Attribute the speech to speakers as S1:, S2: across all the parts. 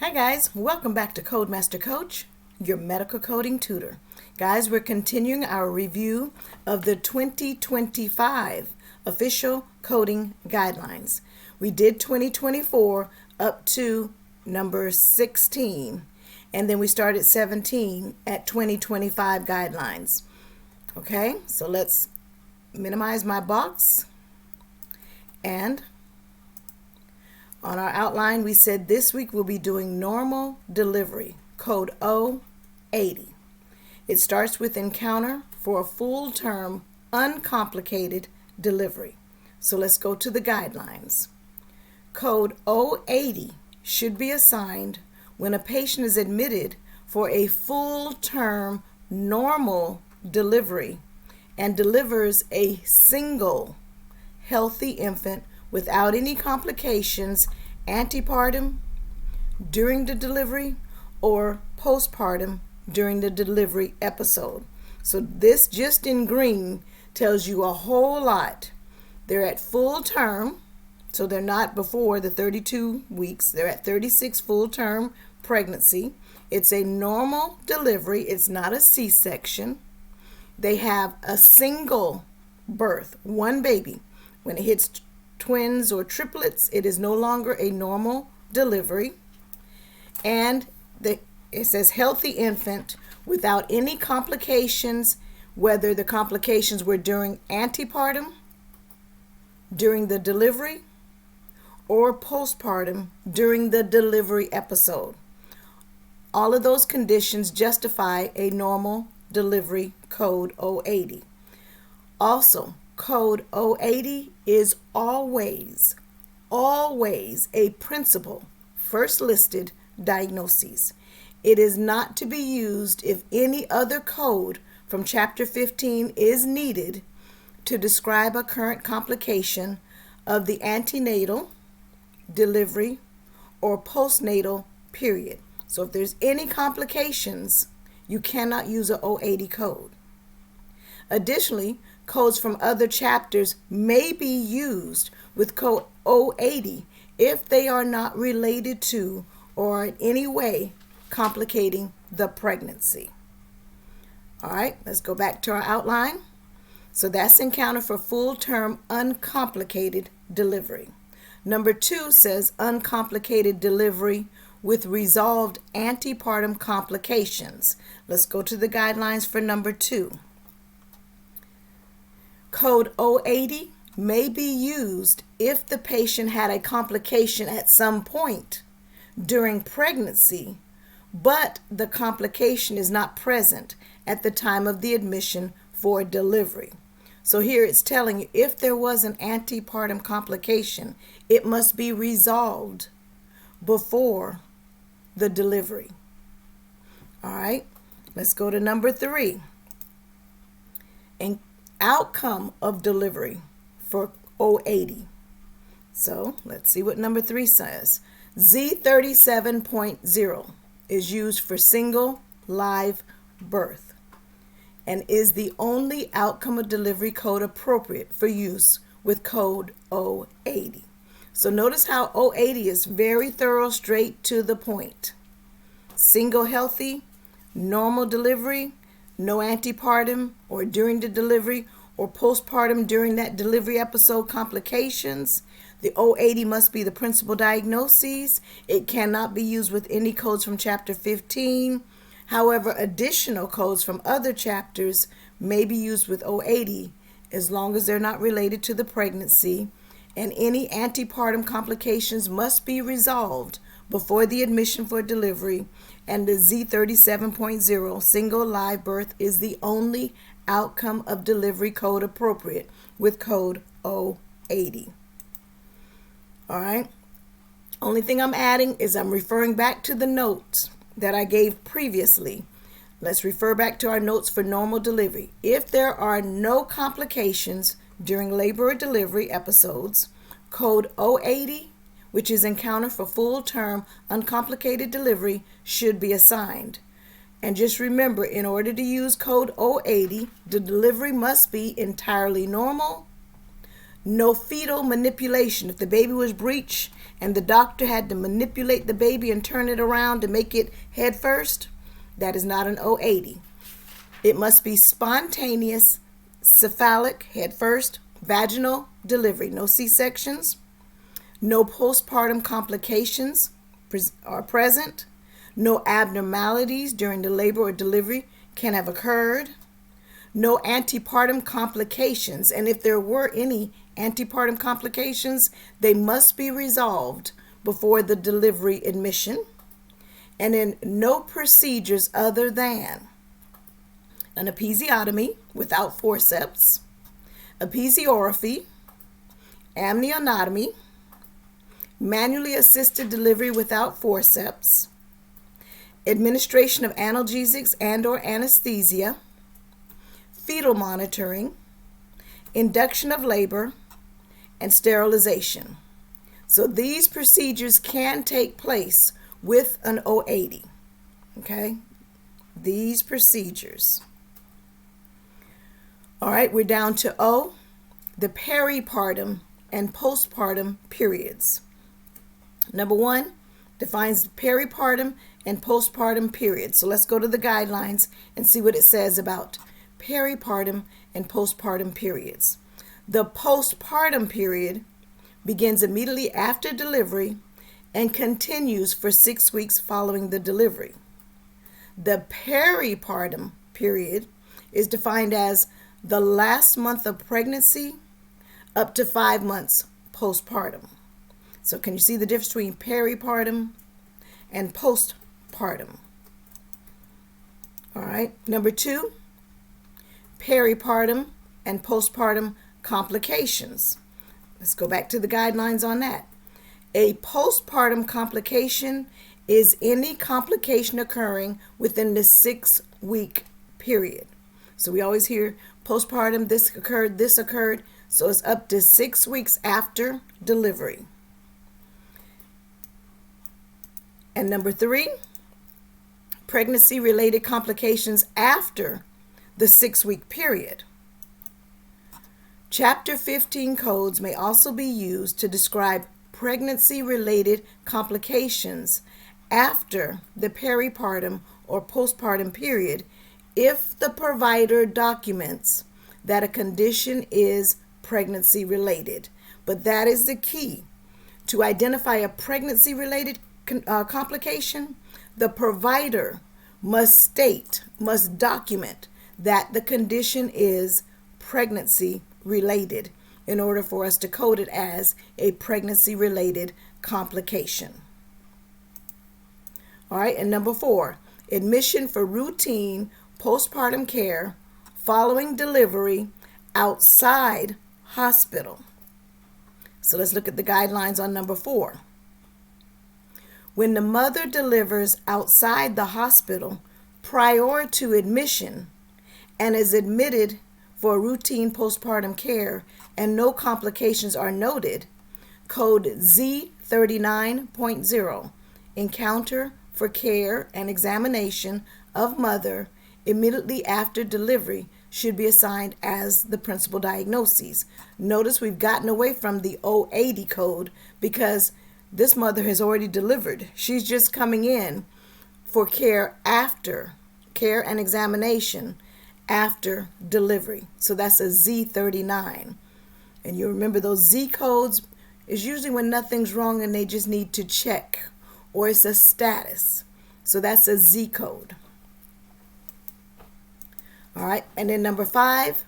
S1: Hi guys, welcome back to Codemaster Coach, your medical coding tutor. Guys, we're continuing our review of the 2025 official coding guidelines. We did 2024 up to number 16, and then we started 17 at 2025 guidelines. Okay, so let's minimize my box. And on our outline, we said this week we'll be doing normal delivery, code 080. It starts with encounter for a full-term, uncomplicated delivery. So let's go to the guidelines. Code 080 should be assigned when a patient is admitted for a full-term, normal delivery and delivers a single healthy infant without any complications, antepartum, during the delivery, or postpartum during the delivery episode. So this just in green tells you a whole lot. They're at full term, so they're not before the 32 weeks. They're at 36 full-term pregnancy. It's a normal delivery. It's not a C-section. They have a single birth, one baby. When it hits twins or triplets, it is no longer a normal delivery. And it says healthy infant without any complications, whether the complications were during antepartum, during the delivery, or postpartum during the delivery episode. All of those conditions justify a normal delivery code 080. Also, code 080 is always a principal first listed diagnosis. It is not to be used if any other code from Chapter 15 is needed to describe a current complication of the antenatal, delivery, or postnatal period. So if there's any complications, you cannot use a 080 code. Additionally, codes from other chapters may be used with code 080 if they are not related to or in any way complicating the pregnancy. All right, let's go back to our outline. So that's encounter for full-term uncomplicated delivery. Number 2 says uncomplicated delivery with resolved antepartum complications. Let's go to the guidelines for number 2. Code 080 may be used if the patient had a complication at some point during pregnancy, but the complication is not present at the time of the admission for delivery. So here it's telling you if there was an antepartum complication, it must be resolved before the delivery. All right, let's go to number 3. Outcome of delivery for 080. So let's see what number 3 says. Z37.0 is used for single live birth and is the only outcome of delivery code appropriate for use with code 080. So notice how 080 is very thorough, straight to the point. Single healthy, normal delivery, no antepartum or during the delivery or postpartum during that delivery episode complications. The 080 must be the principal diagnosis. It cannot be used with any codes from Chapter 15. However, additional codes from other chapters may be used with 080 as long as they're not related to the pregnancy, and any antepartum complications must be resolved before the admission for delivery, and the Z37.0 single live birth is the only outcome of delivery code appropriate with code 080. All right. Only thing I'm adding is I'm referring back to the notes that I gave previously. Let's refer back to our notes for normal delivery. If there are no complications during labor or delivery episodes, code 080, which is encounter for full-term uncomplicated delivery, should be assigned. And just remember, in order to use code 080, the delivery must be entirely normal, no fetal manipulation. If the baby was breech and the doctor had to manipulate the baby and turn it around to make it head first, that is not an O80. It must be spontaneous, cephalic, head first, vaginal delivery, no C-sections, no postpartum complications are present, no abnormalities during the labor or delivery can have occurred, no antepartum complications, and if there were any antepartum complications, they must be resolved before the delivery admission, and then no procedures other than an episiotomy without forceps, episiorophy, amniotomy, manually assisted delivery without forceps, administration of analgesics and/or anesthesia, fetal monitoring, induction of labor, and sterilization. So these procedures can take place with an O80. Okay? These procedures. All right, we're down to O, the peripartum and postpartum periods. Number 1 defines peripartum and postpartum periods. So let's go to the guidelines and see what it says about peripartum and postpartum periods. The postpartum period begins immediately after delivery and continues for 6 weeks following the delivery. The peripartum period is defined as the last month of pregnancy up to 5 months postpartum. So can you see the difference between peripartum and postpartum? All right. Number 2, peripartum and postpartum complications. Let's go back to the guidelines on that. A postpartum complication is any complication occurring within the 6-week period. So we always hear postpartum, this occurred. So it's up to 6 weeks after delivery. And number 3, pregnancy-related complications after the 6-week period. Chapter 15 codes may also be used to describe pregnancy-related complications after the peripartum or postpartum period if the provider documents that a condition is pregnancy-related. But that is the key. To identify a pregnancy-related complication, the provider must document that the condition is pregnancy-related in order for us to code it as a pregnancy-related complication. All right, and number 4, admission for routine postpartum care following delivery outside hospital. So let's look at the guidelines on number 4. When the mother delivers outside the hospital prior to admission and is admitted for routine postpartum care and no complications are noted, code Z39.0, encounter for care and examination of mother immediately after delivery, should be assigned as the principal diagnoses. Notice we've gotten away from the O80 code because this mother has already delivered. She's just coming in for care and examination after delivery. So that's a Z39. And you remember those Z codes is usually when nothing's wrong and they just need to check, or it's a status. So that's a Z code. All right, and then number 5,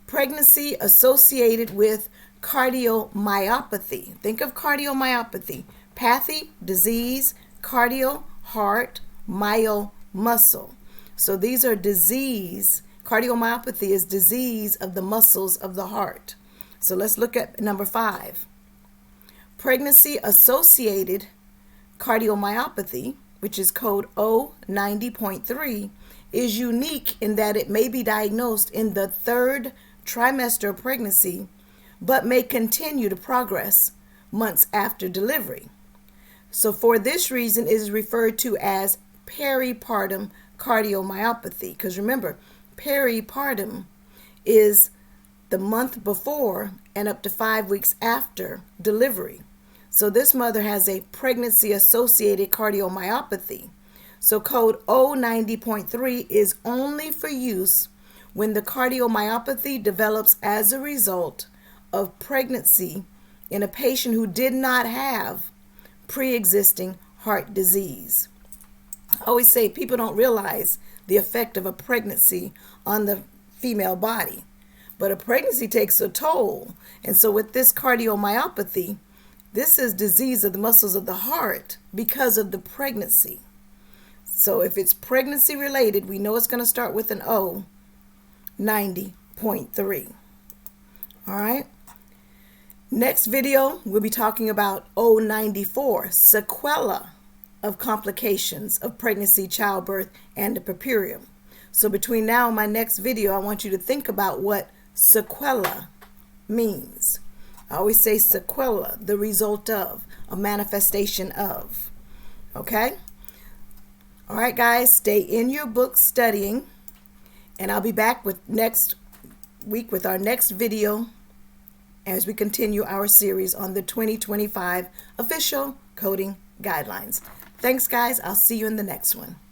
S1: pregnancy associated with cardiomyopathy. Think of cardiomyopathy. Pathy, disease, cardio, heart, myo, muscle. So these are disease. Cardiomyopathy is disease of the muscles of the heart. So let's look at number 5. Pregnancy associated cardiomyopathy, which is code O90.3, is unique in that it may be diagnosed in the 3rd trimester of pregnancy, but may continue to progress months after delivery. So for this reason, it is referred to as peripartum cardiomyopathy. Because remember, peripartum is the month before and up to 5 weeks after delivery. So this mother has a pregnancy-associated cardiomyopathy. So code O90.3 is only for use when the cardiomyopathy develops as a result of pregnancy in a patient who did not have pre-existing heart disease. I always say people don't realize the effect of a pregnancy on the female body, but a pregnancy takes a toll. And so with this cardiomyopathy, this is disease of the muscles of the heart because of the pregnancy. So if it's pregnancy related, we know it's going to start with an O, 90.3. All right. Next video, we'll be talking about O94, sequelae of complications of pregnancy, childbirth, and the puerperium. So between now and my next video, I want you to think about what sequela means. I always say sequela, the result of, a manifestation of. Okay? All right, guys, stay in your books studying, and I'll be back with next week with our next video as we continue our series on the 2025 official coding guidelines. Thanks, guys. I'll see you in the next one.